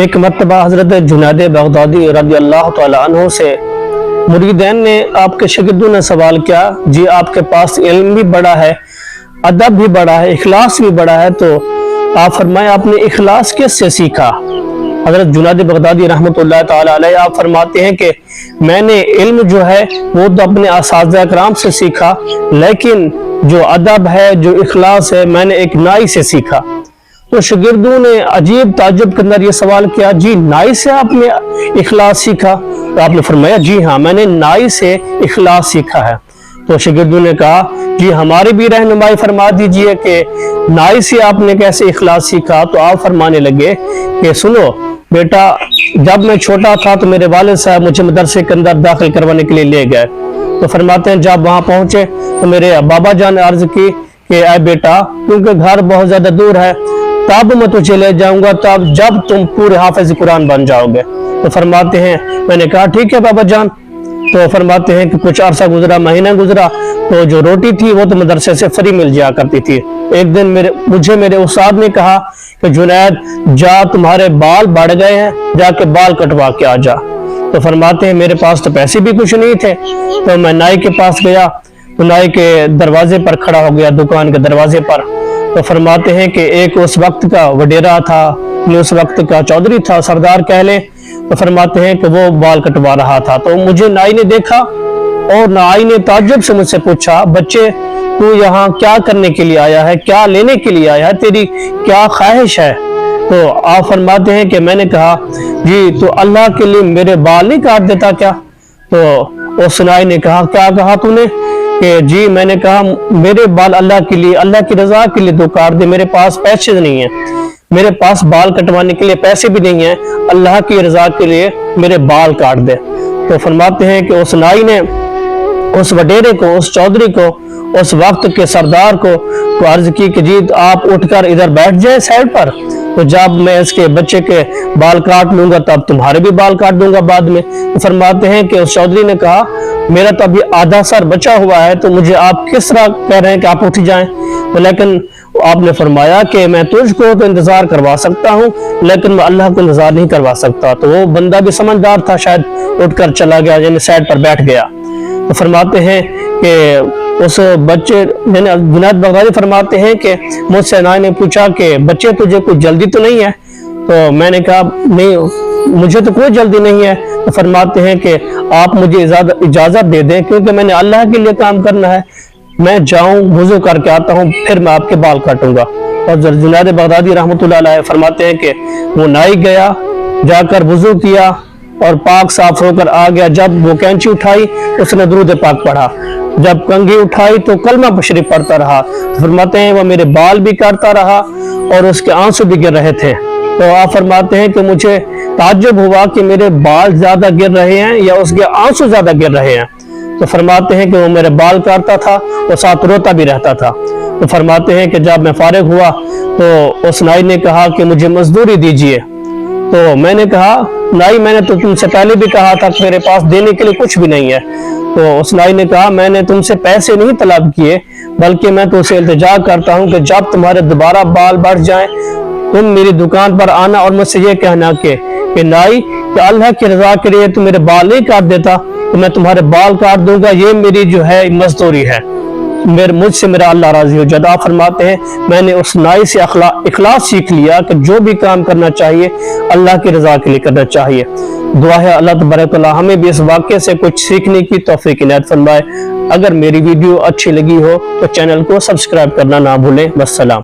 ایک مرتبہ حضرت جنید بغدادی رضی اللہ تعالیٰ عنہ سے مریدین نے آپ کے شاگردوں نے سوال کیا، جی آپ کے پاس علم بھی بڑا ہے، ادب بھی بڑا ہے، اخلاص بھی بڑا ہے، تو آپ فرمائیں آپ نے اخلاص کس سے سیکھا؟ حضرت جنید بغدادی رحمۃ اللہ تعالیٰ علیہ آپ فرماتے ہیں کہ میں نے علم جو ہے وہ تو اپنے اساتذہ کرام سے سیکھا، لیکن جو ادب ہے، جو اخلاص ہے، میں نے ایک نائی سے سیکھا۔ تو شاگردوں نے عجیب تعجب کے اندر یہ سوال کیا، جی نائی سے آپ نے اخلاص سیکھا؟ تو آپ نے فرمایا جی ہاں، میں نے نائی سے اخلاص سیکھا ہے۔ تو شاگردوں نے کہا جی ہماری بھی رہنمائی فرما دیجئے کہ نائی سے آپ نے کیسے اخلاص سیکھا؟ تو آپ فرمانے لگے کہ سنو بیٹا، جب میں چھوٹا تھا تو میرے والد صاحب مجھے مدرسے کے اندر داخل کروانے کے لیے لے گئے۔ تو فرماتے ہیں جب وہاں پہنچے تو میرے بابا جان نے عرض کی کہ اے بیٹا، کیونکہ گھر بہت زیادہ دور ہے، تب میں تجھے لے جاؤں گا تب جب تم پورے حافظ قرآن بن جاؤ گے۔ تو فرماتے ہیں میں نے کہا ٹھیک ہے بابا جان۔ تو فرماتے ہیں کہ کچھ عرصہ گزرا، مہینہ گزرا، تو جو روٹی تھی وہ تو مدرسے سے فری مل جایا کرتی تھی۔ ایک دن مجھے میرے استاد نے کہا کہ جنید جا، تمہارے بال بڑھ گئے ہیں، جا کے بال کٹوا کے آ جا۔ تو فرماتے ہیں میرے پاس تو پیسے بھی کچھ نہیں تھے، تو میں نائی کے پاس گیا، تو نائی کے دروازے پر کھڑا ہو گیا، دکان کے دروازے پر۔ تو فرماتے ہیں کہ ایک اس وقت کا وڈیرا تھا، اس وقت کا چودھری تھا، سردار کہہ لیں۔ تو فرماتے ہیں کہ وہ بال کٹوا رہا تھا، تو مجھے نائی نے دیکھا اور نائی نے تعجب سے مجھ سے پوچھا بچے تو یہاں کیا کرنے کے لیے آیا ہے، کیا لینے کے لیے آیا ہے، تیری کیا خواہش ہے؟ تو آپ فرماتے ہیں کہ میں نے کہا جی تو اللہ کے لیے میرے بال نہیں کاٹ دیتا کیا؟ تو اس نائی نے کہا کیا کہا تو نے؟ کہ جی میں نے کہا میرے بال اللہ کے لیے، اللہ کی رضا کے لیے تو کاٹ دے، میرے پاس پیسے نہیں ہیں، میرے پاس بال کٹوانے کے لیے پیسے بھی نہیں ہیں، اللہ کی رضا کے لیے میرے بال کاٹ دے۔ تو فرماتے ہیں کہ اس نائی نے اس وڈیرے کو، اس چودھری کو، اس وقت کے سردار کو عرض کی کہ جی آپ اٹھ کر ادھر بیٹھ جائیں سائڈ پر، تو جب میں اس کے بچے کے بال کاٹ لوں گا تب تمہارے بھی بال کاٹ دوں گا بعد میں۔ تو فرماتے ہیں کہ اس چودھری نے کہا میرا تو ابھی آدھا سر بچا ہوا ہے، تو مجھے آپ کس طرح کہہ رہے ہیں کہ آپ اٹھ جائیں؟ تو لیکن آپ نے فرمایا کہ میں تجھ کو تو انتظار کروا سکتا ہوں، لیکن میں اللہ کو انتظار نہیں کروا سکتا۔ تو وہ بندہ بھی سمجھدار تھا، شاید اٹھ کر چلا گیا، یعنی سائڈ پر بیٹھ گیا۔ تو فرماتے ہیں کہ اس بچے یعنی جنید بغدادی فرماتے ہیں کہ مجھ سے نائی نے پوچھا کہ بچے تجھے کوئی جلدی تو نہیں ہے؟ تو میں نے کہا نہیں مجھے تو کوئی جلدی نہیں ہے۔ تو فرماتے ہیں کہ آپ مجھے اجازت دے دیں، کیونکہ میں نے اللہ کے لیے کام کرنا ہے، میں جاؤں وضو کر کے آتا ہوں پھر میں آپ کے بال کاٹوں گا۔ اور جنید بغدادی رحمۃ اللہ علیہ فرماتے ہیں کہ وہ نائی گیا، جا کر وضو کیا اور پاک صاف ہو کر آ گیا۔ جب وہ کینچی اٹھائی اس نے درود پاک پڑھا، جب کنگھی اٹھائی تو کلمہ شریف پڑھتا رہا۔ فرماتے ہیں وہ میرے بال بھی کاٹتا رہا اور اس کے آنسو بھی گر رہے تھے۔ تو آپ فرماتے ہیں کہ مجھے تعجب ہوا کہ میرے بال زیادہ گر رہے ہیں یا اس کے آنسو زیادہ گر رہے ہیں۔ تو فرماتے ہیں کہ وہ میرے بال کاٹتا تھا اور ساتھ روتا بھی رہتا تھا۔ تو فرماتے ہیں کہ جب میں فارغ ہوا تو اس نائی نے کہا کہ مجھے مزدوری دیجیے۔ تو میں نے کہا نائی میں نے تو تم سے پہلے بھی کہا تھا کہ میرے پاس دینے کے لیے کچھ بھی نہیں ہے۔ تو اس نائی نے کہا میں نے تم سے پیسے نہیں طلب کیے، بلکہ میں تم سے التجا کرتا ہوں کہ جب تمہارے دوبارہ بال بڑھ جائیں تم میری دکان پر آنا اور مجھ سے یہ کہنا کہ نائی کہ اللہ کی رضا کے لیے تم میرے بال نہیں کاٹ دیتا تو میں تمہارے بال کاٹ دوں گا، یہ میری جو ہے مزدوری ہے، مجھ سے میرا اللہ راضی ہو جائے۔ آپ فرماتے ہیں میں نے اس نائی سے اخلاص سیکھ لیا کہ جو بھی کام کرنا چاہیے اللہ کی رضا کے لیے کرنا چاہیے۔ دعا ہے اللہ تبارک و تعالی ہمیں بھی اس واقعے سے کچھ سیکھنے کی توفیق عنایت فرمائے۔ اگر میری ویڈیو اچھی لگی ہو تو چینل کو سبسکرائب کرنا نہ بھولیں۔ والسلام۔